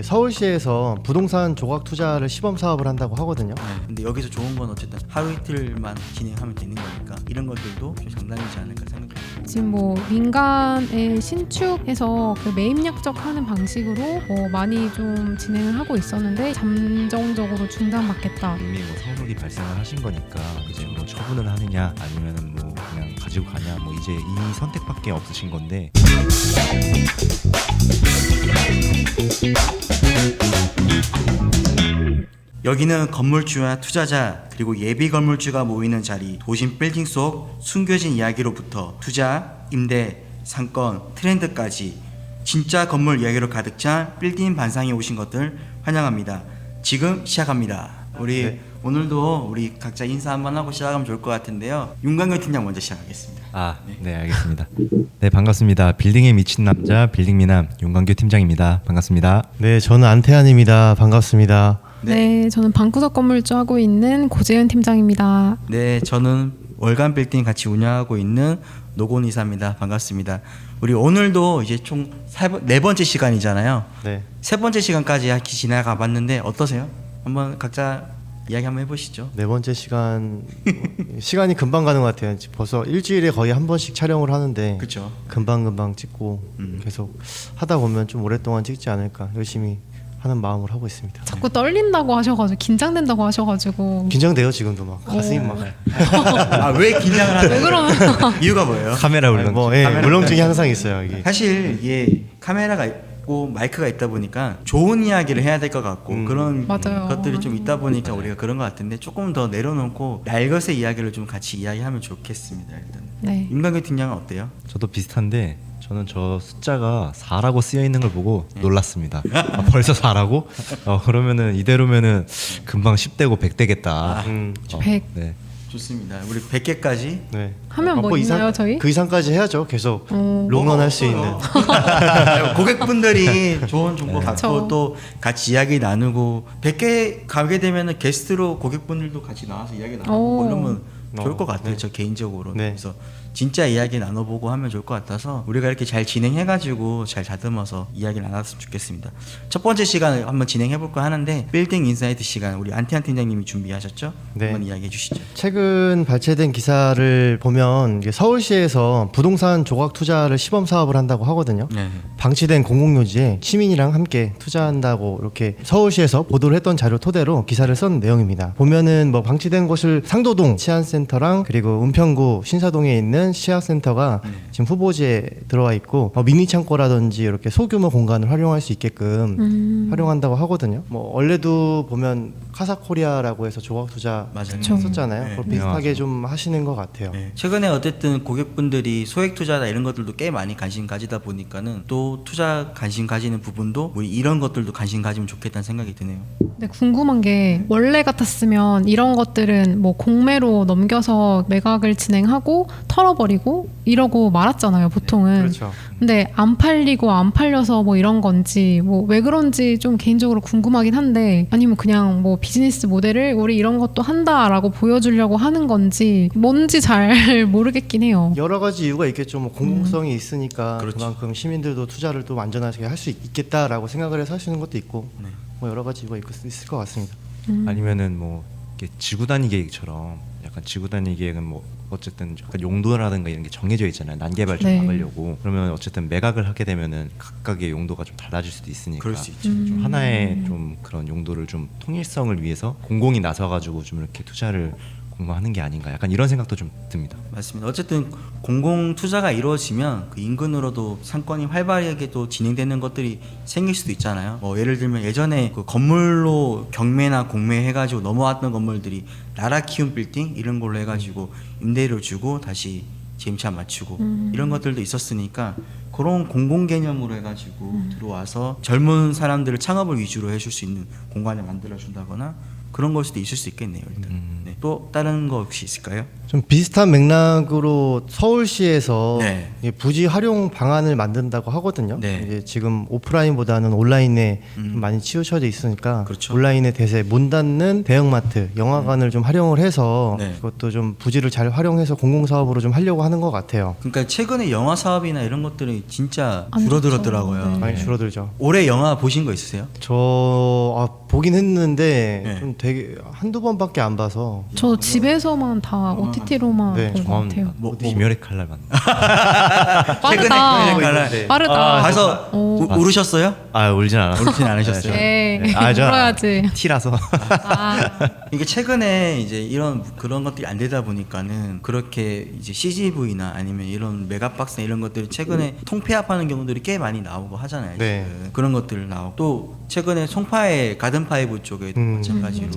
서울시에서 부동산 조각 투자를 시범 사업을 한다고 하거든요. 근데 여기서 좋은 건 어쨌든 하루 이틀만 진행하면 되는 거니까 이런 것들도 좀 장단이지 않을까 생각합니다. 지금 뭐 민간에 신축해서 그 매입약적 하는 방식으로 많이 좀 진행을 하고 있었는데 잠정적으로 중단받겠다. 이미 뭐 상속이 발생을 하신 거니까 이제 뭐 처분을 하느냐 아니면은 뭐 그냥 가지고 가냐 뭐 이제 이 선택밖에 없으신 건데. 여기는 건물주와 투자자 그리고 예비 건물주가 모이는 자리, 도심 빌딩 속 숨겨진 이야기로부터 투자, 임대, 상권, 트렌드까지 진짜 건물 이야기로 가득 찬 빌딩 반상에 오신 것들 환영합니다. 지금 시작합니다. 우리 오늘도 우리 각자 인사 한번 하고 시작하면 좋을 것 같은데요. 윤광열 팀장 먼저 시작하겠습니다. 네 알겠습니다. 네 반갑습니다. 빌딩에 미친 남자 빌딩미남 윤광규 팀장입니다. 반갑습니다. 네, 저는 안태환입니다. 반갑습니다. 네, 저는 방구석 건물주 하고 있는 고재현 팀장입니다. 네, 저는 월간 빌딩 같이 운영하고 있는 노곤 이사입니다. 반갑습니다. 우리 오늘도 이제 총 네 번째 시간이잖아요. 네. 세 번째 시간까지 지나가 봤는데 어떠세요? 한번 각자 이야기 한번 해보시죠. 네 번째 시간 시간이 금방 가는 것 같아요. 벌써 일주일에 거의 한 번씩 촬영을 하는데 그렇죠. 금방 찍고 계속 하다 보면 좀 오랫동안 찍지 않을까 열심히 하는 마음으로 하고 있습니다. 자꾸 떨린다고 하셔가지고 긴장된다고 하셔가지고 긴장돼요 지금도 막 가슴이 막. 왜 긴장을 하세요? 왜 그러면 이유가 뭐예요? 카메라 울렁증. 뭐 울렁증이 항상 있어요 이게. 사실 이게 카메라가 있고 마이크가 있다 보니까 좋은 이야기를 해야 될 것 같고 그런 맞아요. 것들이 좀 있다 보니까 우리가 그런 것 같은데 조금 더 내려놓고 날것의 이야기를 좀 같이 이야기하면 좋겠습니다. 일단 네. 윤광규 팀장은 어때요? 저도 비슷한데 저는 저 숫자가 4라고 쓰여 있는 걸 보고 놀랐습니다. 벌써 4라고? 그러면은 이대로면은 금방 10대고 100대겠다. 100. 네. 좋습니다. 우리 100개까지 네. 하면 뭐 있나요, 저희? 그 이상까지 해야죠. 계속 롱런할 수 있는. 고객분들이 좋은 정보 갖고 그쵸. 또 같이 이야기 나누고 100개 가게 되면은 게스트로 고객분들도 같이 나와서 이야기 나누고 오. 이러면 좋을 것 같아요. 네. 저 개인적으로. 네. 그래서 진짜 이야기 나눠보고 하면 좋을 것 같아서 우리가 이렇게 잘 진행해가지고 잘 다듬어서 이야기를 나눴으면 좋겠습니다. 첫 번째 시간을 한번 진행해볼까 하는데 빌딩 인사이트 시간 우리 안태환 팀장님이 준비하셨죠? 네. 한번 이야기해 주시죠. 최근 발췌된 기사를 보면 이게 서울시에서 부동산 조각 투자를 시범 사업을 한다고 하거든요. 네. 방치된 공공요지에 시민이랑 함께 투자한다고 이렇게 서울시에서 보도를 했던 자료 토대로 기사를 쓴 내용입니다. 보면은 뭐 방치된 곳을 상도동 치안센터랑 그리고 은평구 신사동에 있는 치안센터가 지금 후보지에 들어와 있고 미니 창고라든지 이렇게 소규모 공간을 활용할 수 있게끔 활용한다고 하거든요. 뭐 원래도 보면 카사코리아라고 해서 조각 투자 맞아요. 썼잖아요. 네. 그걸 비슷하게 좀 하시는 것 같아요. 네. 최근에 어쨌든 고객분들이 소액 투자나 이런 것들도 꽤 많이 관심 가지다 보니까는 또 투자 관심 가지는 부분도 우리 이런 것들도 관심 가지면 좋겠다는 생각이 드네요. 근데 궁금한 게 원래 같았으면 이런 것들은 뭐 공매로 넘겨서 매각을 진행하고 털어버리고 이러고 말았잖아요, 보통은. 그렇죠. 근데 안 팔리고 안 팔려서 뭐 이런 건지 뭐 왜 그런지 좀 개인적으로 궁금하긴 한데 아니면 그냥 뭐 비즈니스 모델을 우리 이런 것도 한다라고 보여주려고 하는 건지 뭔지 잘 모르겠긴 해요. 여러 가지 이유가 있겠죠. 뭐 공공성이 있으니까 그렇죠. 그만큼 시민들도 투자를 또 안전하게 할 수 있겠다라고 생각을 해서 하시는 것도 있고 네. 뭐 여러 가지 이유가 있을 것 같습니다. 아니면은 뭐 이렇게 지구 단위 계획처럼 약간 지구 단위 계획은 뭐 어쨌든 약간 용도라든가 이런 게 정해져 있잖아요. 난개발 좀 네. 막으려고. 그러면 어쨌든 매각을 하게 되면은 각각의 용도가 좀 달라질 수도 있으니까. 그럴 수 있죠. 좀 하나의 좀 그런 용도를 좀 통일성을 위해서 공공이 나서가지고 좀 이렇게 투자를 공모하는 게 아닌가. 약간 이런 생각도 좀 듭니다. 맞습니다. 어쨌든 공공 투자가 이루어지면 그 인근으로도 상권이 활발하게 또 진행되는 것들이 생길 수도 있잖아요. 뭐 예를 들면 예전에 그 건물로 경매나 공매 해가지고 넘어왔던 건물들이 나라 키움 빌딩 이런 걸로 해가지고 임대료 주고 다시 재임차 맞추고 이런 것들도 있었으니까 그런 공공 개념으로 해가지고 들어와서 젊은 사람들을 창업을 위주로 해줄 수 있는 공간을 만들어 준다거나 그런 걸 수도 있을 수 있겠네요. 일단. 네. 또 다른 거 혹시 있을까요? 좀 비슷한 맥락으로 서울시에서 네. 이게 부지 활용 방안을 만든다고 하거든요. 네. 이제 지금 오프라인보다는 온라인에 좀 많이 치우쳐져 있으니까 그렇죠. 온라인의 대세 문 닫는 대형마트, 영화관을 좀 활용을 해서 네. 그것도 좀 부지를 잘 활용해서 공공사업으로 좀 하려고 하는 것 같아요. 그러니까 최근에 영화 사업이나 이런 것들이 진짜 안 줄어들었더라고요. 좋죠. 네. 많이 줄어들죠. 올해 영화 보신 거 있으세요? 보긴 했는데 네. 좀 되게 한두 번밖에 안 봐서 저 집에서만 다 OTT로만 네, 본 것 같아요. 비멸의 칼날 맞나? 빠르다. 네. 빠르다. 가서 울으셨어요? 아 울진 않았어요. 울진 않으셨어요? 네. 저 울어야지. T라서. 이게 최근에 이제 이런 그런 것들이 안 되다 보니까는 그렇게 이제 CGV나 아니면 이런 메가박스 이런 것들이 최근에 통폐합하는 경우들이 꽤 많이 나오고 하잖아요. 네. 지금. 그런 것들 나오고 또 최근에 송파의 가든파이브 쪽에도 마찬가지로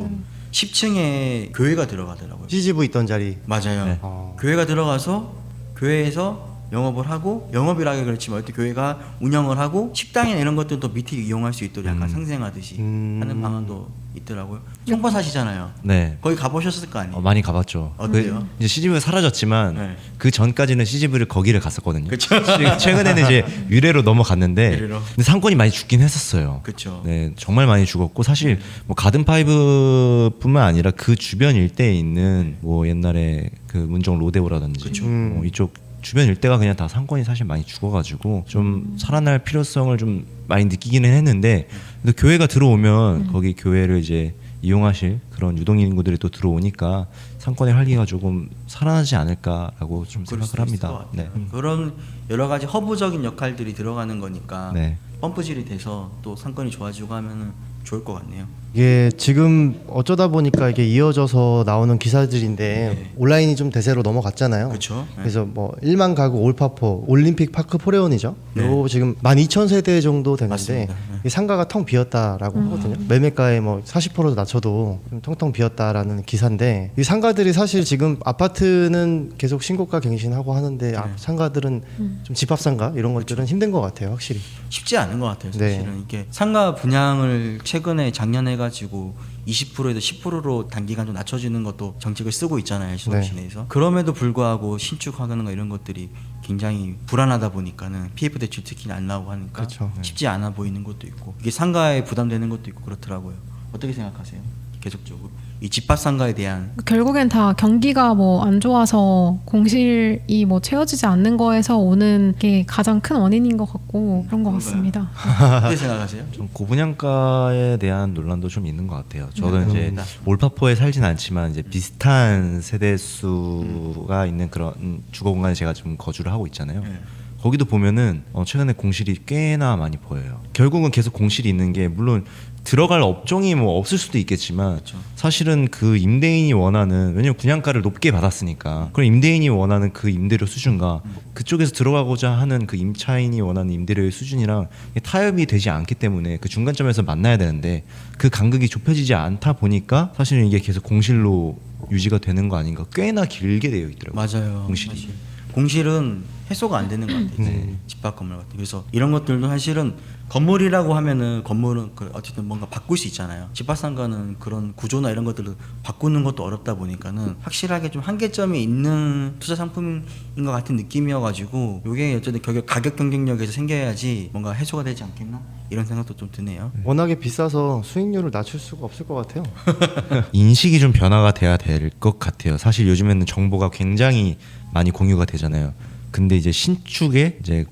10층에 교회가 들어가더라고요. CGV 있던 자리. 맞아요. 네. 교회가 들어가서 교회에서 영업을 하고 영업이라기 그렇지만 어떤 교회가 운영을 하고 식당이나 이런 것들도 밑에 이용할 수 있도록 약간 상생하듯이 하는 방안도 있더라고요. 송파 사시잖아요. 네. 거기 가보셨을 거 아니에요? 많이 가봤죠. 어때요? 이제 CGV가 사라졌지만 네. 그 전까지는 CGV를 거기를 갔었거든요. 그쵸. 최근에는 이제 유래로 넘어갔는데 유래로. 근데 상권이 많이 죽긴 했었어요. 그쵸. 네, 정말 많이 죽었고 사실 뭐 가든파이브뿐만 아니라 그 주변 일대에 있는 뭐 옛날에 그 문정 로데오라든지 뭐 이쪽 주변 일대가 그냥 다 상권이 사실 많이 죽어가지고 좀 살아날 필요성을 좀 많이 느끼기는 했는데 근데 교회가 들어오면 거기 교회를 이제 이용하실 그런 유동 인구들이 또 들어오니까 상권의 활기가 조금 살아나지 않을까라고 좀 그럴 생각을 수도 있을 것 합니다. 같아요. 네. 그런 여러 가지 허브적인 역할들이 들어가는 거니까 네. 펌프질이 돼서 또 상권이 좋아지고 하면은 좋을 것 같네요. 이게 지금 어쩌다 보니까 이게 이어져서 나오는 기사들인데 네. 온라인이 좀 대세로 넘어갔잖아요. 그렇죠. 네. 그래서 뭐 1만 가구 올파포 올림픽 파크 포레온이죠. 네. 요 지금 12,000세대 정도 되는데 맞습니다. 네. 이 상가가 텅 비었다라고 하거든요. 매매가에 뭐 40% 낮춰도 좀 텅텅 비었다라는 기사인데 이 상가들이 사실 지금 아파트는 계속 신고가 갱신하고 하는데 상가들은 좀 집합상가 이런 것들은 힘든 것 같아요, 확실히. 쉽지 않은 것 같아요. 네. 사실은 이게 상가 분양을 최근에 작년에 가지고 20%에서 10%로 단기간 좀 낮춰주는 것도 정책을 쓰고 있잖아요, 시내에서. 그럼에도 불구하고 신축하는 거 이런 것들이 굉장히 불안하다 보니까는 PF 대출 특히 안 나오고 하니까 그렇죠. 쉽지 않아 보이는 것도 있고 이게 상가에 부담되는 것도 있고 그렇더라고요. 어떻게 생각하세요? 계속적으로 이 집합 상가에 대한 결국엔 다 경기가 뭐 안 좋아서 공실이 뭐 채워지지 않는 거에서 오는 게 가장 큰 원인인 것 같고 그런 것 같습니다. 어떻게 생각하세요? 좀 고분양가에 대한 논란도 좀 있는 것 같아요. 저는 이제 그렇습니다. 올파포에 살진 않지만 이제 비슷한 세대수가 있는 그런 주거 공간에 제가 좀 거주를 하고 있잖아요. 네. 거기도 보면은 최근에 공실이 꽤나 많이 보여요. 결국은 계속 공실이 있는 게 물론 들어갈 업종이 뭐 없을 수도 있겠지만 그렇죠. 사실은 그 임대인이 원하는 왜냐면 분양가를 높게 받았으니까 그럼 임대인이 원하는 그 임대료 수준과 그쪽에서 들어가고자 하는 그 임차인이 원하는 임대료의 수준이랑 타협이 되지 않기 때문에 그 중간점에서 만나야 되는데 그 간극이 좁혀지지 않다 보니까 사실은 이게 계속 공실로 유지가 되는 거 아닌가 꽤나 길게 되어 있더라고요. 맞아요. 공실이. 사실. 공실은 해소가 안 되는 것 같아요. 이제 집합 건물 같은. 그래서 이런 것들도 사실은 건물이라고 하면은 건물은 어쨌든 뭔가 바꿀 수 있잖아요. 집합 상가는 그런 구조나 이런 것들을 바꾸는 것도 어렵다 보니까는 확실하게 좀 한계점이 있는 투자 상품인 것 같은 느낌이어가지고 이게 어쨌든 가격 경쟁력에서 생겨야지 뭔가 해소가 되지 않겠나 이런 생각도 좀 드네요. 워낙에 비싸서 수익률을 낮출 수가 없을 것 같아요. 인식이 좀 변화가 돼야 될 것 같아요. 사실 요즘에는 정보가 굉장히 많이 공유가 되잖아요. 근데 이제 신축에 이제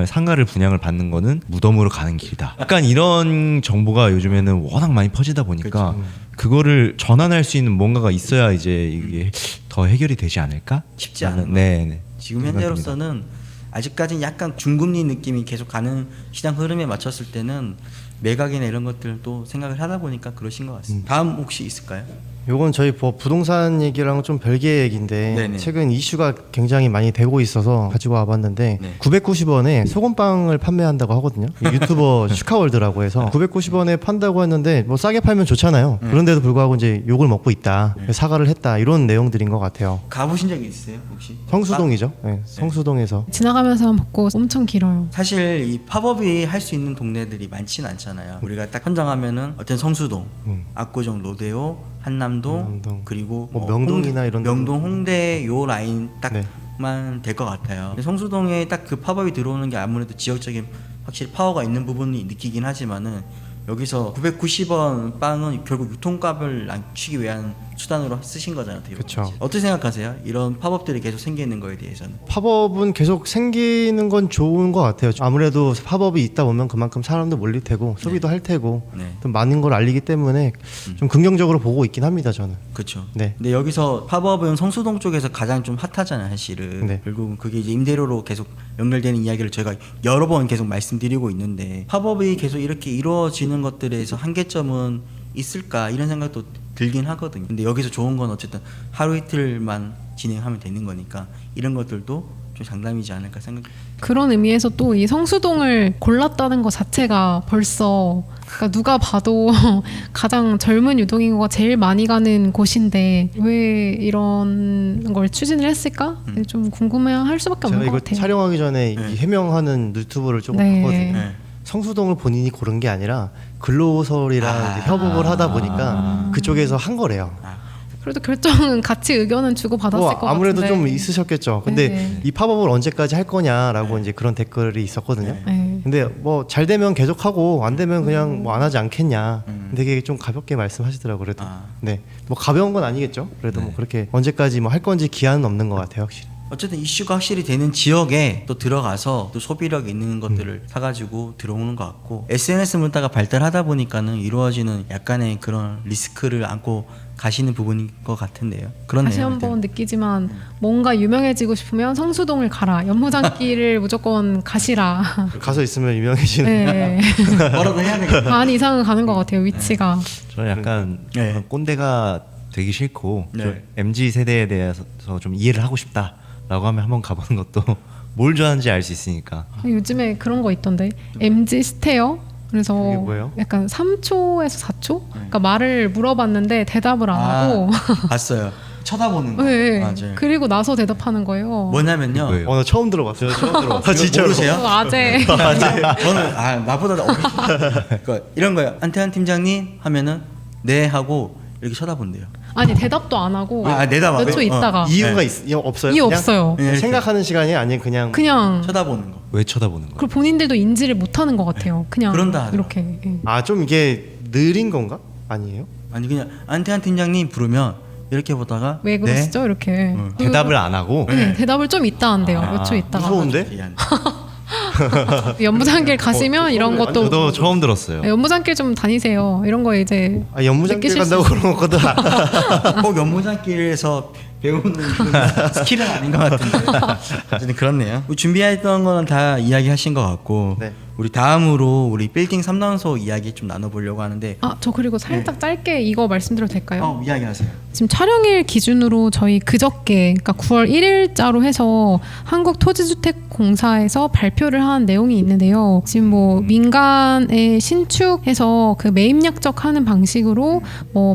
상가를 분양을 받는 거는 무덤으로 가는 길이다. 약간 이런 정보가 요즘에는 워낙 많이 퍼지다 보니까 그거를 전환할 수 있는 뭔가가 있어야 이제 이게 더 해결이 되지 않을까? 쉽지 않은 네. 지금 현재로서는 아직까지는 약간 중금리 느낌이 계속 가는 시장 흐름에 맞췄을 때는 매각이나 이런 것들도 생각을 하다 보니까 그러신 것 같습니다. 다음 혹시 있을까요? 요건 저희 부동산 얘기랑 좀 별개의 얘기인데 네네. 최근 이슈가 굉장히 많이 되고 있어서 가지고 와봤는데 네. 990원에 소금빵을 판매한다고 하거든요. 유튜버 슈카월드라고 해서 990원에 판다고 했는데 뭐 싸게 팔면 좋잖아요. 그런데도 불구하고 이제 욕을 먹고 있다. 사과를 했다. 이런 내용들인 것 같아요. 가보신 적 있으세요 혹시? 성수동이죠. 네, 성수동에서. 지나가면서만 봤고 엄청 길어요. 사실 이 팝업이 할 수 있는 동네들이 많지는 않잖아요. 우리가 딱 선정하면은 어떤 성수동, 압구정, 로데오, 한남동, 한남동. 그리고 뭐 명동이나 이런 명동, 홍대 요 라인 네. 딱만 될 것 같아요. 근데 성수동에 딱 그 팝업이 들어오는 게 아무래도 지역적인 확실히 파워가 있는 부분이 느끼긴 하지만은 여기서 990원 빵은 결국 유통값을 낮추기 위한 수단으로 쓰신 거잖아요. 어떻게 보면. 그쵸. 어떻게 생각하세요? 이런 팝업들이 계속 생기는 거에 대해서는? 팝업은 계속 생기는 건 좋은 것 같아요. 아무래도 팝업이 있다 보면 그만큼 사람도 몰릴 테고 소비도 할 테고 네. 좀 많은 걸 알리기 때문에 좀 긍정적으로 보고 있긴 합니다. 저는. 그렇죠. 네. 근데 여기서 팝업은 성수동 쪽에서 가장 좀 핫하잖아요, 사실은. 네. 결국은 그게 이제 임대료로 계속 연결되는 이야기를 저희가 여러 번 계속 말씀드리고 있는데 팝업이 계속 이렇게 이루어지는 것들에서 한계점은 있을까 이런 생각도 들긴 하거든요. 근데 여기서 좋은 건 어쨌든 하루 이틀만 진행하면 되는 거니까 이런 것들도 좀 장담이지 않을까 생각. 그런 의미에서 또 이 성수동을 골랐다는 것 자체가 벌써 그러니까 누가 봐도 가장 젊은 유동인구가 제일 많이 가는 곳인데 왜 이런 걸 추진을 했을까? 좀 궁금해할 수밖에 제가 없는 이거 것 같아요. 촬영하기 전에 네. 이 해명하는 유튜브를 조금 네. 봤거든요. 네. 성수동을 본인이 고른 게 아니라 근로소리랑 이제 협업을 하다 보니까 그쪽에서 한 거래요. 그래도 결정은 같이 의견은 주고 받았을 것 아무래도 같은데. 좀 있으셨겠죠. 근데 네. 이 팝업을 언제까지 할 거냐라고 이제 그런 댓글이 있었거든요. 네. 근데 뭐 잘 되면 계속하고 안 되면 그냥 뭐 안 하지 않겠냐. 되게 좀 가볍게 말씀하시더라고요. 그래도 네, 뭐 가벼운 건 아니겠죠. 그래도 뭐 그렇게 언제까지 뭐 할 건지 기한은 없는 것 같아요, 확실히. 어쨌든 이슈가 확실히 되는 지역에 또 들어가서 또 소비력 있는 것들을 사가지고 들어오는 것 같고 SNS 문화가 발달하다 보니까는 이루어지는 약간의 그런 리스크를 안고 가시는 부분인 것 같은데요. 그렇네요. 다시 한번 느끼지만 뭔가 유명해지고 싶으면 성수동을 가라. 연무장길을 무조건 가시라. 가서 있으면 유명해지는. 네. 뭐라도 해야 되겠다. 반 이상은 가는 것 같아요. 위치가. 저는 약간 네. 그런 꼰대가 되기 싫고 네. 좀 MZ 세대에 대해서 좀 이해를 하고 싶다라고 하면 한번 가보는 것도 뭘 좋아하는지 알 수 있으니까. 요즘에 그런 거 있던데. MG 스테어? 그래서 그게 뭐예요? 약간 3초에서 4초? 그러니까 말을 물어봤는데 대답을 안 하고 봤어요. 쳐다보는 거. 네. 맞아요. 그리고 나서 대답하는 거예요. 뭐냐면요. 뭐예요? 나 처음 들어봤어요. 처음 들어봤어요. 진짜로. 모르세요? 아재. 저는 나보다 그러니까 이런 거예요. 안태환 팀장님 하면은 네 하고 이렇게 쳐다본대요. 아니 대답도 안 하고 내답 안 몇 초 해? 있다가 이유가 네. 없어요? 이유 그냥? 없어요. 네, 이렇게. 생각하는 시간이 아니면 그냥 쳐다보는 거. 왜 쳐다보는 거예요? 그리고 본인들도 인지를 못하는 것 같아요. 그냥 그런다 하더라고요. 이렇게. 예. 좀 이게 느린 건가? 아니에요? 아니 그냥 안태환 팀장님 부르면 이렇게 보다가 왜 그러시죠? 이렇게. 대답을 안 하고 네, 대답을 좀 이따 한대요. 몇 초 있다가. 무서운데? 연무장길 가시면 이런 것도 저도 처음 들었어요. 네, 연무장길 좀 다니세요. 이런 거 이제 연무장길 느끼실 간다고 수 그런 거거든. 꼭 연무장길에서 배우는 그런 스킬은 아닌 것 같은데 어쨌든 그렇네요. 준비했던 거는 다 이야기하신 것 같고 네. 우리 다음으로 우리 빌딩 3단소 이야기 좀 나눠보려고 하는데 저 그리고 살짝 짧게 이거 말씀드려도 될까요? 이야기하세요. 지금 촬영일 기준으로 저희 그저께 그러니까 9월 1일자로 해서 한국토지주택공사에서 발표를 한 내용이 있는데요. 지금 뭐 민간에 신축해서 그 매입약적하는 방식으로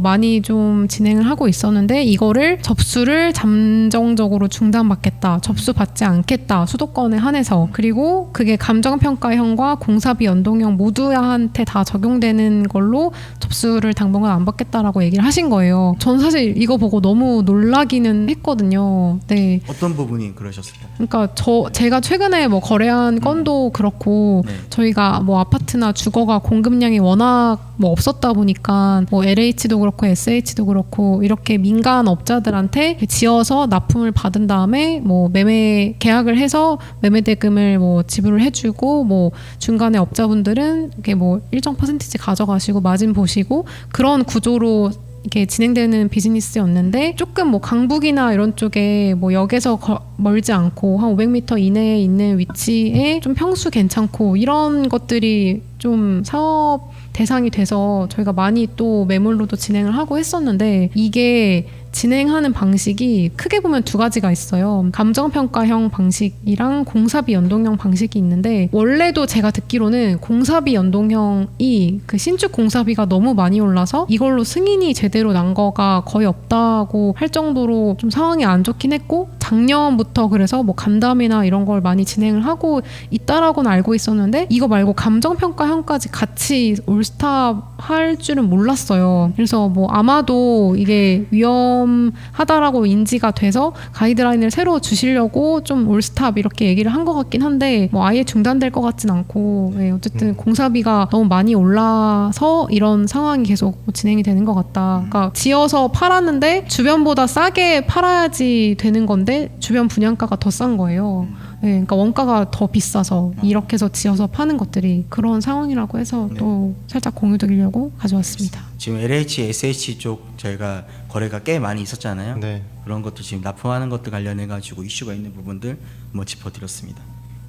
많이 좀 진행을 하고 있었는데 이거를 접수를 잠정적으로 중단받겠다. 접수받지 않겠다. 수도권에 한해서. 그리고 그게 감정평가형과 공사비 연동형 모두한테 다 적용되는 걸로 접수를 당분간 안 받겠다라고 얘기를 하신 거예요. 전 사실 이거 보고 너무 놀라기는 했거든요. 네. 어떤 부분이 그러셨을까요? 그러니까 제가 최근에 뭐 거래한 건도 그렇고 네. 저희가 뭐 아파트나 주거가 공급량이 워낙 뭐 없었다 보니까 뭐 LH도 그렇고 SH도 그렇고 이렇게 민간 업자들한테 지어서 납품을 받은 다음에 뭐 매매 계약을 해서 매매 대금을 뭐 지불을 해주고 뭐 중간에 업자분들은 이렇게 뭐 일정 퍼센티지 가져가시고 마진 보시고 그런 구조로 이렇게 진행되는 비즈니스였는데 조금 뭐 강북이나 이런 쪽에 뭐 역에서 멀지 않고 한 500m 이내에 있는 위치에 좀 평수 괜찮고 이런 것들이 좀 사업 대상이 돼서 저희가 많이 또 매물로도 진행을 하고 했었는데, 이게 진행하는 방식이 크게 보면 두 가지가 있어요. 감정평가형 방식이랑 공사비 연동형 방식이 있는데, 원래도 제가 듣기로는 공사비 연동형이 그 신축 공사비가 너무 많이 올라서 이걸로 승인이 제대로 난 거가 거의 없다고 할 정도로 좀 상황이 안 좋긴 했고, 작년부터 그래서 뭐 간담회나 이런 걸 많이 진행을 하고 있다라고는 알고 있었는데, 이거 말고 감정평가형까지 같이 올스탑 할 줄은 몰랐어요. 그래서 뭐 아마도 이게 위험하다라고 인지가 돼서 가이드라인을 새로 주시려고 좀 올스탑 이렇게 얘기를 한 것 같긴 한데, 뭐 아예 중단될 것 같진 않고, 네, 어쨌든 공사비가 너무 많이 올라서 이런 상황이 계속 진행이 되는 것 같다. 그러니까 지어서 팔았는데 주변보다 싸게 팔아야지 되는 건데 주변 분양가가 더 싼 거예요. 네, 그러니까 원가가 더 비싸서 이렇게 해서 지어서 파는 것들이 그런 상황이라고 해서 또 살짝 공유드리려고 가져왔습니다. 지금 LH, SH 쪽 저희가 거래가 꽤 많이 있었잖아요. 네. 그런 것도 지금 납품하는 것도 관련해 가지고 이슈가 있는 부분들 한번 짚어드렸습니다.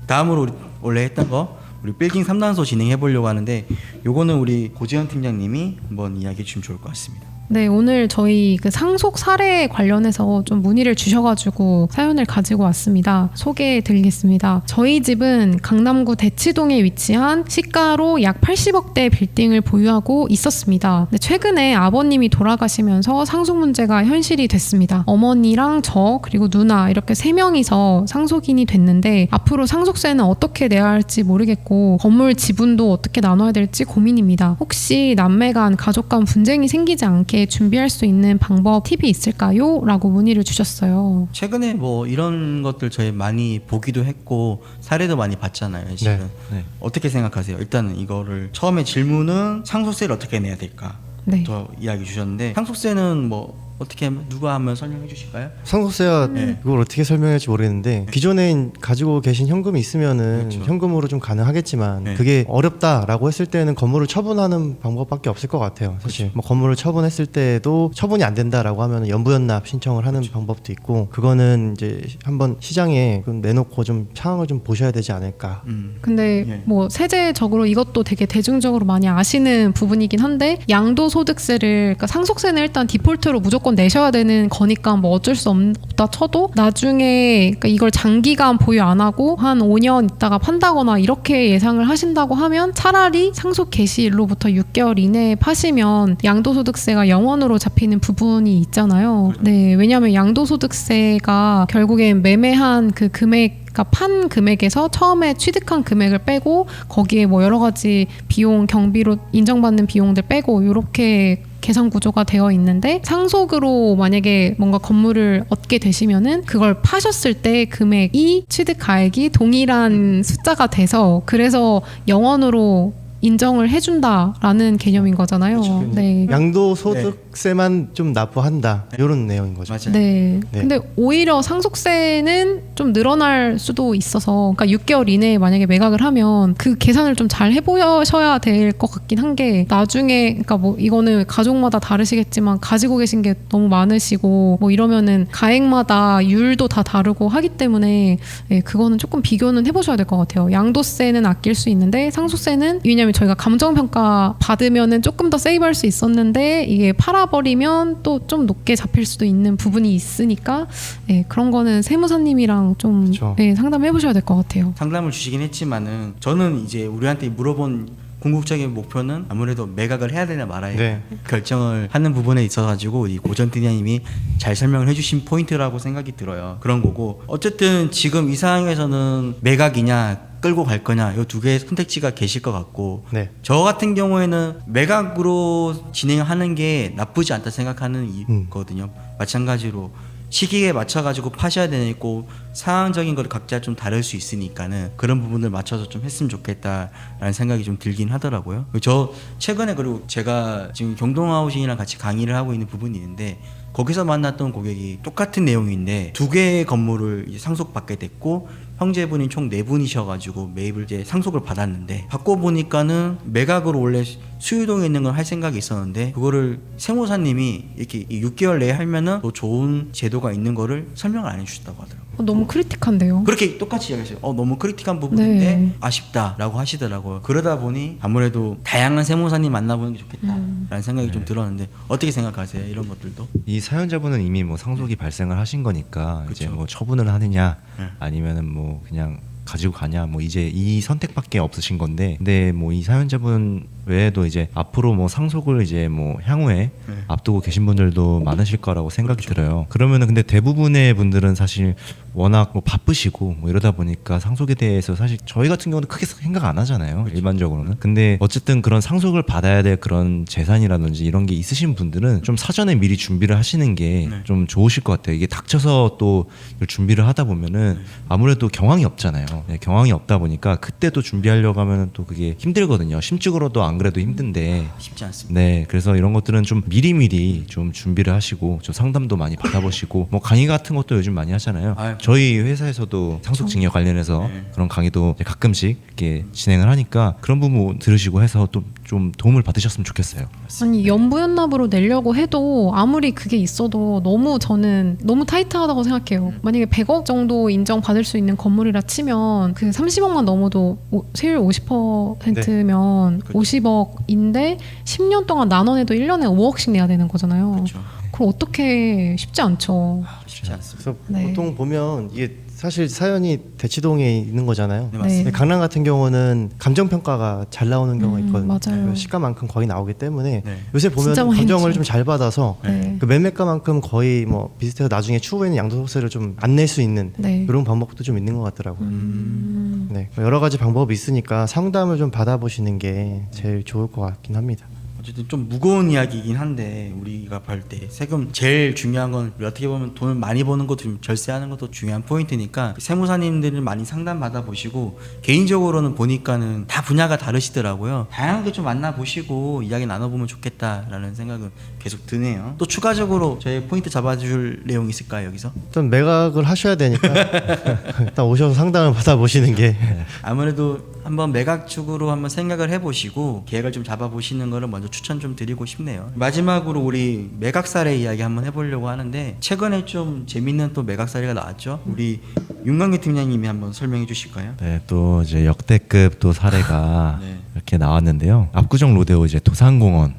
다음으로 우리 원래 했던 거 우리 빌딩 3단소 진행해 보려고 하는데, 요거는 우리 고지현 팀장님이 한번 이야기해 주시면 좋을 것 같습니다. 네, 오늘 저희 그 상속 사례 관련해서 좀 문의를 주셔가지고 사연을 가지고 왔습니다. 소개해 드리겠습니다. 저희 집은 강남구 대치동에 위치한 시가로 약 80억대 빌딩을 보유하고 있었습니다. 근데 최근에 아버님이 돌아가시면서 상속 문제가 현실이 됐습니다. 어머니랑 저 그리고 누나 이렇게 3명이서 상속인이 됐는데, 앞으로 상속세는 어떻게 내야 할지 모르겠고 건물 지분도 어떻게 나눠야 될지 고민입니다. 혹시 남매 간 가족 간 분쟁이 생기지 않게 준비할 수 있는 방법 팁이 있을까요? 라고 문의를 주셨어요. 최근에 뭐 이런 것들 저희 많이 보기도 했고 사례도 많이 봤잖아요. 지금 네. 어떻게 생각하세요? 일단은 이거를 처음에 질문은 상속세를 어떻게 내야 될까? 네. 더 이야기 주셨는데, 상속세는 뭐 어떻게 하면 누가 한번 설명해 주실까요? 상속세야 네. 이걸 어떻게 설명할지 모르겠는데, 기존에 가지고 계신 현금이 있으면은 그렇죠. 현금으로 좀 가능하겠지만 네. 그게 어렵다라고 했을 때는 건물을 처분하는 방법밖에 없을 것 같아요. 사실 그렇죠. 뭐 건물을 처분했을 때도 처분이 안 된다라고 하면 연부연납 신청을 하는 그렇죠. 방법도 있고, 그거는 이제 한번 시장에 좀 내놓고 좀 상황을 좀 보셔야 되지 않을까. 근데 예. 뭐 세제적으로 이것도 되게 대중적으로 많이 아시는 부분이긴 한데, 양도소득세를, 그러니까 상속세는 일단 디폴트로 무조건 내셔야 되는 거니까 뭐 어쩔 수 없다 쳐도, 나중에 그러니까 이걸 장기간 보유 안 하고 한 5년 있다가 판다거나 이렇게 예상을 하신다고 하면, 차라리 상속 개시일로부터 6개월 이내에 파시면 양도소득세가 0원으로 잡히는 부분이 있잖아요. 네, 왜냐하면 양도소득세가 결국엔 매매한 그 금액, 그러니까 판 금액에서 처음에 취득한 금액을 빼고 거기에 뭐 여러 가지 비용, 경비로 인정받는 비용들 빼고 이렇게 계산 구조가 되어 있는데, 상속으로 만약에 뭔가 건물을 얻게 되시면은 그걸 파셨을 때 금액이 취득 가액이 동일한 숫자가 돼서, 그래서 0원으로 인정을 해준다라는 개념인 거잖아요. 그렇죠. 네. 양도소득세만 좀 납부한다, 이런 내용인 거죠. 맞아요. 네. 네. 근데 오히려 상속세는 좀 늘어날 수도 있어서, 그러니까 6개월 이내에 만약에 매각을 하면 그 계산을 좀 잘 해보셔야 될 것 같긴 한 게, 나중에 그러니까 뭐 이거는 가족마다 다르시겠지만 가지고 계신 게 너무 많으시고 뭐 이러면은 가액마다 율도 다 다르고 하기 때문에, 예, 그거는 조금 비교는 해보셔야 될 것 같아요. 양도세는 아낄 수 있는데 상속세는, 왜냐면 저희가 감정평가 받으면은 조금 더 세이브할 수 있었는데 이게 팔아버리면 또 좀 높게 잡힐 수도 있는 부분이 있으니까, 예, 그런 거는 세무사님이랑 좀 그렇죠. 예, 상담해 보셔야 될 것 같아요. 상담을 주시긴 했지만은, 저는 이제 우리한테 물어본 궁극적인 목표는 아무래도 매각을 해야 되나 말아야 네. 결정을 하는 부분에 있어가지고 이 고전 팀장님이 잘 설명을 해주신 포인트라고 생각이 들어요. 그런 거고, 어쨌든 지금 이 상황에서는 매각이냐 끌고 갈 거냐, 이 두 개의 선택지가 계실 것 같고, 네. 저 같은 경우에는 매각으로 진행하는 게 나쁘지 않다 생각하는 이거든요. 마찬가지로 시기에 맞춰가지고 파셔야 되고 상황적인 걸 각자 좀 다를 수 있으니까는 그런 부분을 맞춰서 좀 했으면 좋겠다라는 생각이 좀 들긴 하더라고요. 저 최근에, 그리고 제가 지금 경동하우싱이랑 같이 강의를 하고 있는 부분이 있는데, 거기서 만났던 고객이 똑같은 내용인데 두 개의 건물을 이제 상속받게 됐고, 형제분이 총 4분이셔가지고 매입을 이제 상속을 받았는데, 받고 보니까는 매각으로 원래 수유동에 있는 걸 할 생각이 있었는데, 그거를 세무사님이 이렇게 6개월 내에 하면은 더 좋은 제도가 있는 거를 설명을 안 해주셨다고 하더라고요. 너무 크리틱한데요. 그렇게 똑같이 이야기했어요. 너무 크리틱한 부분인데 네. 아쉽다라고 하시더라고요. 그러다 보니 아무래도 다양한 세무사님 만나보는 게 좋겠다라는 생각이 좀 들었는데 어떻게 생각하세요? 이런 것들도? 이 사연자분은 이미 뭐 상속이 발생을 하신 거니까 이제 그쵸. 뭐 처분을 하느냐 네. 아니면은 뭐 그냥 가지고 가냐 뭐 이제 이 선택밖에 없으신 건데, 근데 뭐 이 사연자분 외에도 이제 앞으로 뭐 상속을 이제 뭐 향후에 네. 앞두고 계신 분들도 많으실 거라고 생각이 들어요. 그러면은 근데 대부분의 분들은 사실 워낙 뭐 바쁘시고 뭐 이러다 보니까 상속에 대해서 사실 저희 같은 경우는 크게 생각 안 하잖아요. 일반적으로는. 근데 어쨌든 그런 상속을 받아야 될 그런 재산이라든지 이런 게 있으신 분들은 좀 사전에 미리 준비를 하시는 게 좀 좋으실 것 같아요. 이게 닥쳐서 또 이걸 준비를 하다 보면은 아무래도 경황이 없잖아요. 네, 경황이 없다 보니까 그때 또 준비하려고 하면은 또 그게 힘들거든요. 심적으로도 안 그래도 힘든데. 쉽지 않습니다. 네, 그래서 이런 것들은 좀 미리미리 좀 준비를 하시고 좀 상담도 많이 받아보시고 뭐 강의 같은 것도 요즘 많이 하잖아요. 아유. 저희 회사에서도 상속증여 관련해서 네. 그런 강의도 이제 가끔씩 이렇게 진행을 하니까 그런 부분 들으시고 해서 또 좀 도움을 받으셨으면 좋겠어요. 아니 연부연납으로 내려고 해도 아무리 그게 있어도 저는 너무 타이트하다고 생각해요. 만약에 100억 정도 인정받을 수 있는 건물이라 치면 그 30억만 넘어도 세율 50%면 50억인데 10년 동안 나눠내도 1년에 5억씩 내야 되는 거잖아요. 그렇죠. 그럼 어떻게 쉽지 않죠. 쉽지 않습니다. 그래서 네. 보통 보면 이게 사실 사연이 대치동에 있는 거잖아요. 네, 맞습니다. 근데 강남 같은 경우는 감정평가가 잘 나오는 경우가 있거든요. 맞아요. 그 시가만큼 거의 나오기 때문에 네. 요새 보면 진짜 많이 감정을 나죠. 좀 잘 받아서 네. 그 매매가만큼 거의 뭐 비슷해서 나중에 추후에는 양도소득세를 좀 안 낼 수 있는 네. 그런 방법도 좀 있는 것 같더라고요. 음. 네, 여러 가지 방법이 있으니까 상담을 좀 받아보시는 게 제일 좋을 것 같긴 합니다. 어쨌든 좀 무거운 이야기이긴 한데 우리가 볼 때 세금 제일 중요한 건 어떻게 보면 돈을 많이 버는 것도 좀 절세하는 것도 중요한 포인트니까 세무사님들을 많이 상담 받아보시고 개인적으로는 보니까는 다 분야가 다르시더라고요. 다양하게 좀 만나보시고 이야기 나눠보면 좋겠다라는 생각은 계속 드네요. 또 추가적으로 저희 포인트 잡아줄 내용 있을까요 여기서? 일단 매각을 하셔야 되니까 일단 오셔서 상담을 받아보시는 게 아무래도 한번 매각 쪽으로 한번 생각을 해보시고 계획을 좀 잡아보시는 거를 먼저 추천 좀 드리고 싶네요. 마지막으로 우리 매각 사례 이야기 한번 해보려고 하는데 최근에 좀 재밌는 또 매각 사례가 나왔죠. 우리 윤광기 팀장님이 한번 설명해 주실까요? 네, 또 이제 역대급 또 사례가 네. 이렇게 나왔는데요. 압구정 로데오 이제 도산공원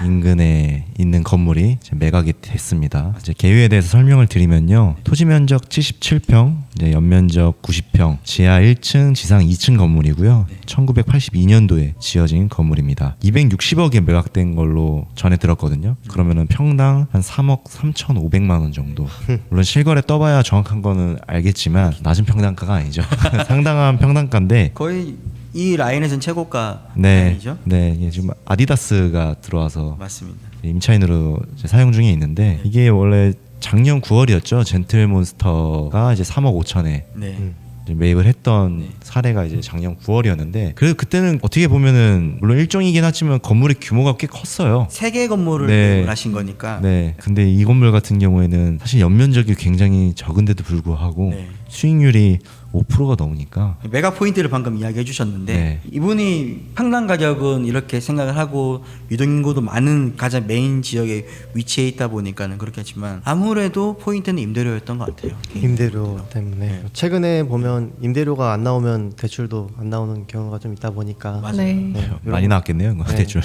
인근에 있는 건물이 이제 매각이 됐습니다. 이제 개요에 대해서 설명을 드리면요. 토지 면적 77평, 이제 연면적 90평, 지하 1층, 지상 2층 건물이고요. 1982년도에 지어진 건물입니다. 260억에 매각된 걸로 전해 들었거든요. 그러면은 평당 한 3억 3,500만 원 정도. 물론 실거래 떠봐야 정확한 거는 알겠지만 낮은 평당가가 아니죠. 상당한 평당가인데 거의 이 라인에서는 최고가 네, 라인이죠? 네, 이게 지금 아디다스가 들어와서 맞습니다. 임차인으로 이제 사용 중에 있는데 이게 원래 작년 9월이었죠. 젠틀몬스터가 이제 3억 5천에 네. 이제 매입을 했던 사례가 이제 작년 9월이었는데 그래도 그때는 어떻게 보면은 물론 일종이긴 하지만 건물의 규모가 꽤 컸어요. 세 개 건물을 네. 매입을 하신 거니까. 네, 근데 이 건물 같은 경우에는 사실 연면적이 굉장히 적은데도 불구하고 네. 수익률이 5%가 넘으니까 매각 포인트를 방금 이야기해 주셨는데 네. 이분이 평당 가격은 이렇게 생각을 하고 유동인구도 많은 가장 메인 지역에 위치해 있다 보니까는 그렇겠지만 아무래도 포인트는 임대료였던 것 같아요. 임대료 때문에 네. 최근에 보면 임대료가 안 나오면 대출도 안 나오는 경우가 좀 있다 보니까 맞아요. 네. 네, 많이 나왔겠네요. 이거 네. 대출.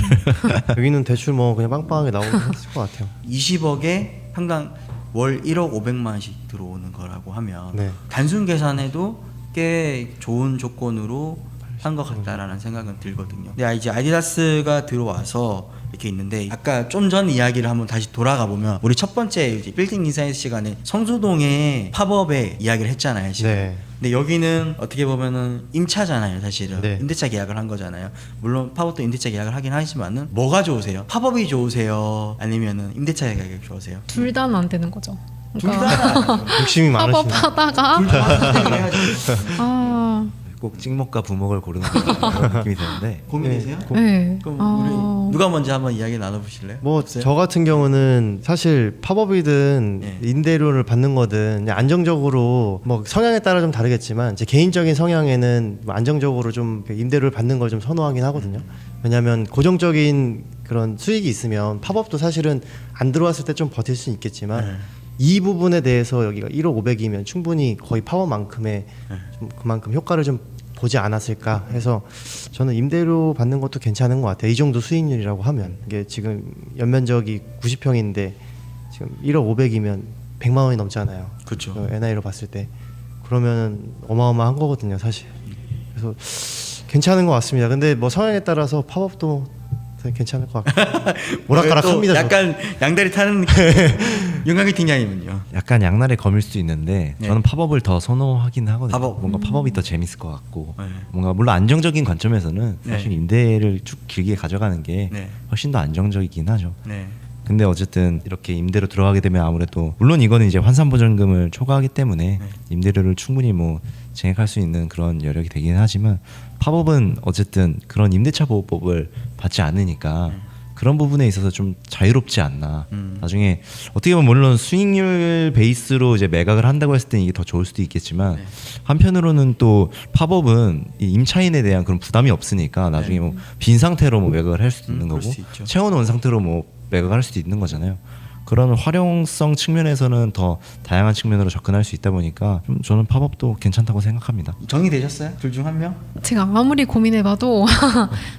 여기는 대출 뭐 그냥 빵빵하게 나오긴 했을 것 같아요. 20억에 평당 월 1억 500만 원씩 들어오는 거라고 하면 네. 단순 계산해도 꽤 좋은 조건으로 한 것 같다라는 생각은 들거든요. 근데 이제 아디다스가 들어와서 이렇게 있는데 아까 좀 전 이야기를 한번 다시 돌아가 보면 우리 첫 번째 이제 빌딩 인사이트 시간에 성수동의 팝업의 이야기를 했잖아요. 지금. 네. 근데 여기는 어떻게 보면은 임차잖아요, 사실은. 네. 임대차 계약을 한 거잖아요. 물론 팝업도 임대차 계약을 하긴 하지만은 뭐가 좋으세요? 팝업이 좋으세요? 아니면은 임대차 계약이 좋으세요? 둘 다는 안 되는 거죠. 둘 그러니까 다. 욕심이 많으시네. 팝업하다가 아, 꼭 찍먹과 부먹을 고르는 그런 느낌이 드는데 고민되세요? 네. 그럼 아, 우리 누가 먼저 한번 이야기 나눠보실래요? 뭐 없어요? 저 같은 경우는 사실 팝업이든 네. 임대료를 받는 거든 그냥 안정적으로 뭐 성향에 따라 좀 다르겠지만 제 개인적인 성향에는 뭐 안정적으로 좀 임대료를 받는 걸 좀 선호하긴 하거든요. 왜냐하면 고정적인 그런 수익이 있으면 팝업도 사실은 안 들어왔을 때 좀 버틸 수 있겠지만 네. 이 부분에 대해서 여기가 1억 5백이면 충분히 거의 파워만큼의 좀 그만큼 효과를 좀 보지 않았을까 해서 저는 임대료 받는 것도 괜찮은 것 같아요. 이 정도 수익률이라고 하면 이게 지금 연면적이 90평인데 지금 1억 5백이면 100만 원이 넘잖아요. 그렇죠. NI로 봤을 때 그러면 어마어마한 거거든요, 사실. 그래서 괜찮은 것 같습니다. 근데 뭐 성향에 따라서 팝업도 되게 괜찮을 것 같고 오락가락합니다. 저. 약간 양다리 타는 느낌. 윤광기 팀장님은요? 약간 양날의 검일 수도 있는데 네. 저는 팝업을 더 선호하긴 하거든요. 팝업. 뭔가 팝업이 더 재밌을 것 같고 네. 뭔가 물론 안정적인 관점에서는 네. 사실 임대를 쭉 길게 가져가는 게 네. 훨씬 더 안정적이긴 하죠. 네. 근데 어쨌든 이렇게 임대로 들어가게 되면 아무래도 물론 이거는 이제 환산보전금을 초과하기 때문에 네. 임대료를 충분히 뭐 증액할 수 있는 그런 여력이 되긴 하지만 팝업은 어쨌든 그런 임대차 보호법을 받지 않으니까 그런 부분에 있어서 좀 자유롭지 않나. 나중에 어떻게 보면 물론 수익률 베이스로 이제 매각을 한다고 했을 때 이게 더 좋을 수도 있겠지만 네. 한편으로는 또 팝업은 이 임차인에 대한 그런 부담이 없으니까 나중에 뭐 빈 상태로 뭐 매각을 할 수도 있는 그럴 거고 수 있죠. 채워놓은 상태로 뭐 매각을 할 수도 있는 거잖아요. 그런 활용성 측면에서는 더 다양한 측면으로 접근할 수 있다 보니까 좀 저는 팝업도 괜찮다고 생각합니다. 정리되셨어요? 둘 중 한 명? 제가 아무리 고민해봐도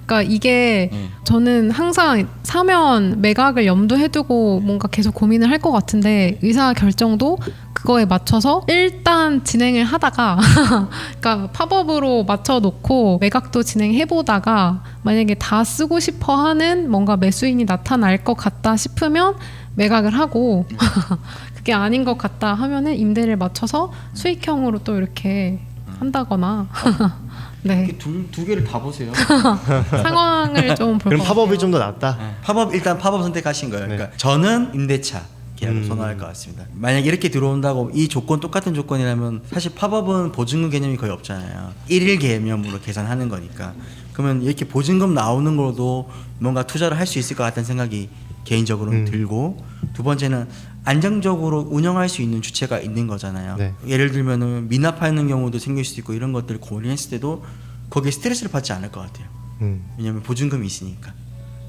그러니까 이게 저는 항상 사면 매각을 염두에 두고 뭔가 계속 고민을 할 것 같은데 의사 결정도 그거에 맞춰서 일단 진행을 하다가 그러니까 팝업으로 맞춰놓고 매각도 진행해보다가 만약에 다 쓰고 싶어하는 뭔가 매수인이 나타날 것 같다 싶으면 매각을 하고 그게 아닌 것 같다 하면은 임대를 맞춰서 수익형으로 또 이렇게 한다거나 네 두 개를 다 보세요. 상황을 좀 볼 그럼 것 팝업이 같아요. 좀 더 낫다. 팝업 일단 팝업 선택하신 거예요. 네. 그러니까 저는 임대차 계약을 선호할 것 같습니다. 만약 이렇게 들어온다고 이 조건 똑같은 조건이라면 사실 팝업은 보증금 개념이 거의 없잖아요. 1일 개념으로 계산하는 거니까. 그러면 이렇게 보증금 나오는 걸로도 뭔가 투자를 할 수 있을 것 같다는 생각이 개인적으로는 들고 두 번째는 안정적으로 운영할 수 있는 주체가 있는 거잖아요. 네. 예를 들면은 미납하는 경우도 생길 수 있고 이런 것들을 고려했을 때도 거기에 스트레스를 받지 않을 것 같아요. 왜냐하면 보증금이 있으니까.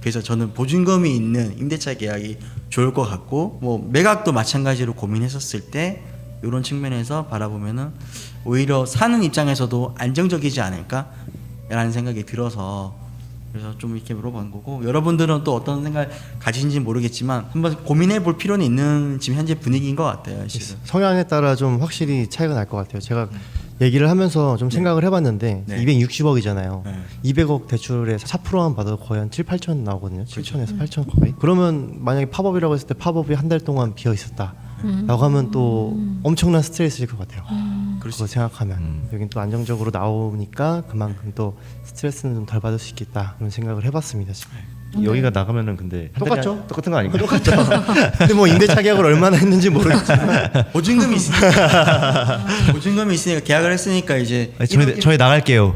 그래서 저는 보증금이 있는 임대차 계약이 좋을 것 같고 뭐 매각도 마찬가지로 고민했었을 때 이런 측면에서 바라보면은 오히려 사는 입장에서도 안정적이지 않을까라는 생각이 들어서 그래서 좀 이렇게 물어본 거고 여러분들은 또 어떤 생각 가지신지 모르겠지만 한번 고민해 볼 필요는 있는 지금 현재 분위기인 것 같아요. 실은. 성향에 따라 좀 확실히 차이가 날 것 같아요. 제가 얘기를 하면서 좀 생각을 해봤는데 네. 260억이잖아요. 네. 200억 대출에 4%만 받아도 거의 한 7, 8천 나오거든요. 7천에서 8천 거의. 그러면 만약에 팝업이라고 했을 때 팝업이 한 달 동안 비어 있었다. 라고 하면 또 엄청난 스트레스일 것 같아요. 그거 생각하면 여긴 또 안정적으로 나오니까 그만큼 또 스트레스는 좀 덜 받을 수 있겠다 그런 생각을 해봤습니다. 지금. 여기가 나가면은 근데 똑같죠? 똑같은 거 아닌가요? 똑같죠. 근데 뭐 임대차 계약을 얼마나 했는지 모르겠지만 보증금이 있으니까 보증금이 있으니까 계약을 했으니까 이제 저희 나갈게요.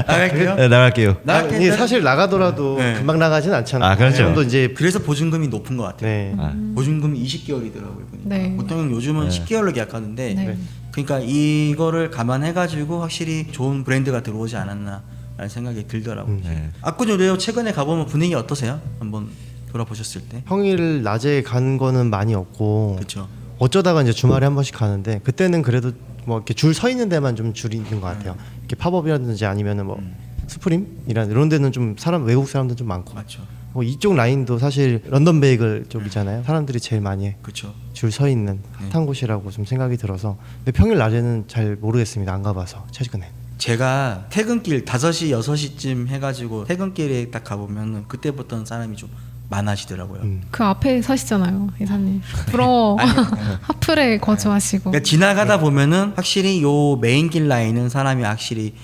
나갈게요. 네, 나갈게요. 아니, 사실 나가더라도 네. 금방 나가진 않잖아요. 아, 그렇죠. 좀더 이제 그래서 보증금이 높은 것 같아요. 네. 아, 보증금이 20개월이더라고요. 보니까. 네. 보통 요즘은 10개월로 계약하는데 네. 그러니까 이거를 감안해가지고 확실히 좋은 브랜드가 들어오지 않았나라는 생각이 들더라고요. 네. 압구정레오 최근에 가보면 분위기 어떠세요? 한번 돌아보셨을 때? 평일 낮에 간 거는 많이 없고 그렇죠. 어쩌다가 이제 주말에 한 번씩 가는데 그때는 그래도 뭐 이렇게 줄 서 있는 데만 좀 줄이 있는 것 같아요. 이렇게 팝업이라든지 아니면은 뭐 스프림이란 이런 데는 좀 사람 외국 사람들 좀 많고 맞죠. 뭐 이쪽 라인도 사실 런던 베이글 쪽이잖아요. 사람들이 제일 많이 그렇죠. 줄 서 있는 핫한 곳이라고 좀 생각이 들어서 근데 평일 낮에는 잘 모르겠습니다. 안 가봐서 최근에. 제가 퇴근길 5시 6시쯤 해가지고 퇴근길에 딱 가보면 그때부터는 사람이 좀 많아지더라고요. 그 앞에 사시잖아요, 이사님. 부러워. 하플에 거주하시고. 그러니까 지나가다 보면은 확실히 요 메인 길 라인은 사람이 확실히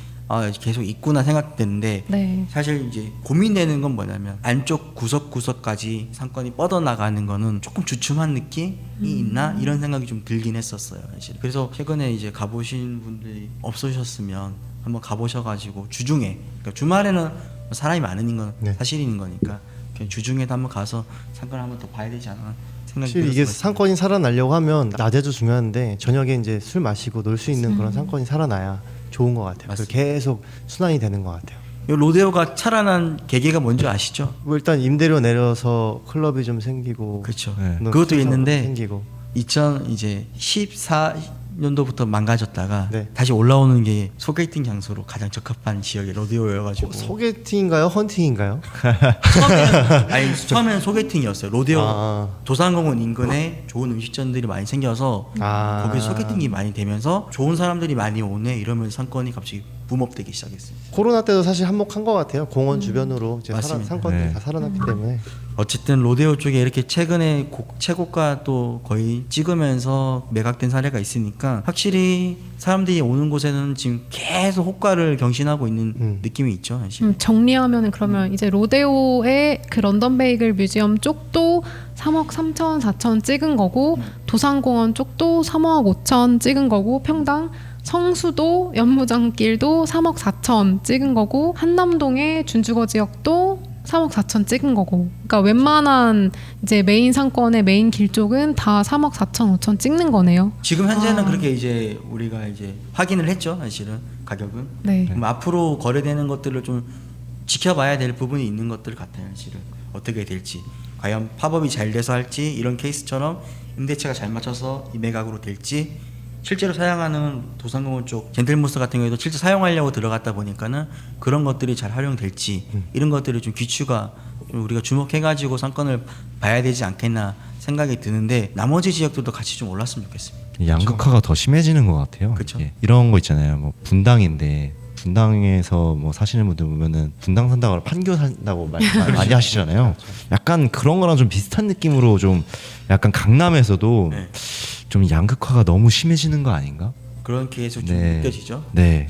계속 있구나 생각되는데 네. 사실 이제 고민되는 건 뭐냐면 안쪽 구석구석까지 상권이 뻗어나가는 거는 조금 주춤한 느낌이 있나 이런 생각이 좀 들긴 했었어요. 사실. 그래서 최근에 이제 가보신 분들이 없으셨으면 한번 가보셔가지고 주중에 그러니까 주말에는 사람이 많은 건 네. 사실인 거니까 그냥 주중에도 한번 가서 상권을 한번 더 봐야 되지 않나 생각이 사실 이게 들었어요. 상권이 살아나려고 하면 낮에도 중요한데 저녁에 이제 술 마시고 놀 수 있는 그런 상권이 살아나야 좋은 것 같아요. 그래서 맞습니다. 계속 순환이 되는 것 같아요. 요 로데오가 살아난 계기가 뭔지 아시죠? 뭐 일단 임대료 내려서 클럽이 좀 생기고 그렇죠. 네. 그것도 클럽이 있는데 생기고 2014년도부터 망가졌다가 네. 다시 올라오는 게 소개팅 장소로 가장 적합한 지역이 로데오여가지고 소개팅인가요? 헌팅인가요? 처음에는 소개팅이었어요. 로데오 아. 도산공원 인근에 좋은 음식점들이 많이 생겨서 아. 거기 소개팅이 많이 되면서 좋은 사람들이 많이 오네 이러면서 상권이 갑자기 붐업되기 시작했어요. 코로나 때도 사실 한몫한 것 같아요. 공원 주변으로 이제 맞습니다. 상권들이 네. 다 살아났기 때문에. 어쨌든 로데오 쪽에 이렇게 최근에 최고가 또 거의 찍으면서 매각된 사례가 있으니까 확실히 사람들이 오는 곳에는 지금 계속 호가를 경신하고 있는 느낌이 있죠. 사실. 정리하면은 그러면 이제 로데오의 그 런던 베이글 뮤지엄 쪽도 3억 3천 4천 찍은 거고 도산공원 쪽도 3억 5천 찍은 거고 평당 성수도 연무장길도 3억 4천 찍은 거고 한남동의 준주거 지역도 3억 4천 찍은 거고 그러니까 웬만한 이제 메인 상권의 메인 길 쪽은 다 3억 4천 5천 찍는 거네요. 지금 현재는 그렇게 이제 우리가 이제 확인을 했죠. 사실은 가격은. 네. 그럼 앞으로 거래되는 것들을 좀 지켜봐야 될 부분이 있는 것들 같아요. 사실은 어떻게 될지 과연 팝업이 잘 돼서 할지 이런 케이스처럼 임대차가 잘 맞춰서 이 매각으로 될지 실제로 사용하는 도산공원 쪽 젠틀모스 같은 경우에도 실제 사용하려고 들어갔다 보니까는 그런 것들이 잘 활용될지 이런 것들이 좀 귀추가 좀 우리가 주목해가지고 상권을 봐야 되지 않겠나 생각이 드는데 나머지 지역들도 같이 좀 올랐으면 좋겠습니다. 양극화가 더 심해지는 것 같아요. 그쵸. 예. 이런 거 있잖아요. 뭐 분당인데 분당에서 뭐 사시는 분들 보면은 분당 산다고 판교 산다고 많이 하시잖아요. 약간 그런 거랑 좀 비슷한 느낌으로 좀 약간 강남에서도 네. 좀 양극화가 너무 심해지는 거 아닌가? 그런 계속 좀 네. 느껴지죠. 네.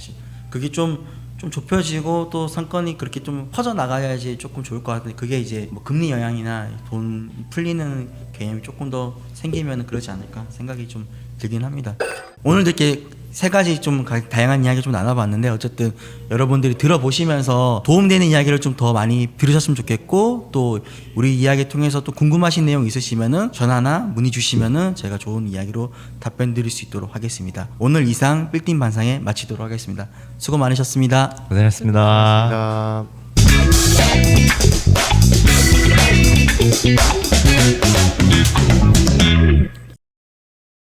그게 좀 좁혀지고 또 상권이 그렇게 좀 퍼져 나가야지 조금 좋을 것 같은데 그게 이제 뭐 금리 영향이나 돈 풀리는 개념이 조금 더 생기면 그러지 않을까 생각이 좀 들긴 합니다. 오늘도 이렇게 세 가지 좀 다양한 이야기 좀 나눠봤는데 어쨌든 여러분들이 들어보시면서 도움되는 이야기를 좀 더 많이 들으셨으면 좋겠고 또 우리 이야기 통해서 또 궁금하신 내용 있으시면은 전화나 문의 주시면은 제가 좋은 이야기로 답변 드릴 수 있도록 하겠습니다. 오늘 이상 빌딩 반상회 마치도록 하겠습니다. 수고 많으셨습니다. 고생하셨습니다. 자.